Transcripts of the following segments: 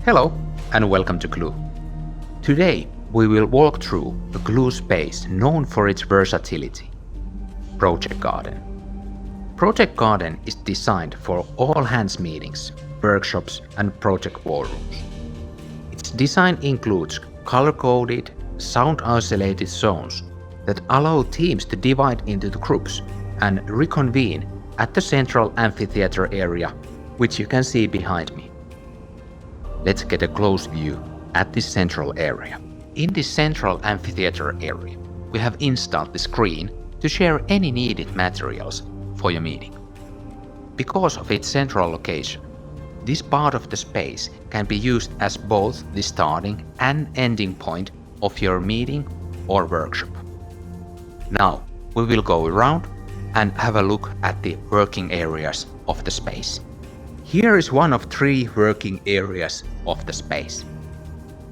Hello and welcome to Glue. Today we will walk through a Glue space known for its versatility, Project Garden. Project Garden is designed for all hands meetings, workshops and project war rooms. Its design includes color-coded, sound-isolated zones that allow teams to divide into the groups and reconvene at the central amphitheater area, which you can see behind me. Let's get a close view at this central area. In this central amphitheater area, we have installed the screen to share any needed materials for your meeting. Because of its central location, this part of the space can be used as both the starting and ending point of your meeting or workshop. Now, we will go around and have a look at the working areas of the space. Here is one of 3 working areas of the space.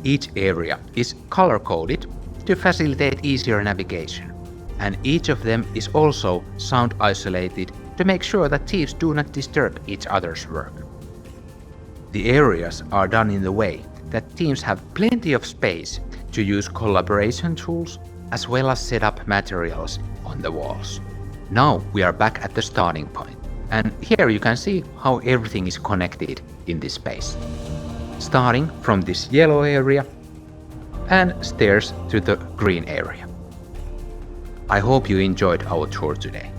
Each area is color-coded to facilitate easier navigation, and each of them is also sound isolated to make sure that teams do not disturb each other's work. The areas are done in the way that teams have plenty of space to use collaboration tools as well as set up materials on the walls. Now we are back at the starting point. And here you can see how everything is connected in this space. Starting from this yellow area and stairs to the green area. I hope you enjoyed our tour today.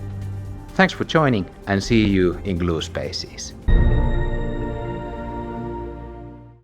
Thanks for joining and see you in Glue Spaces.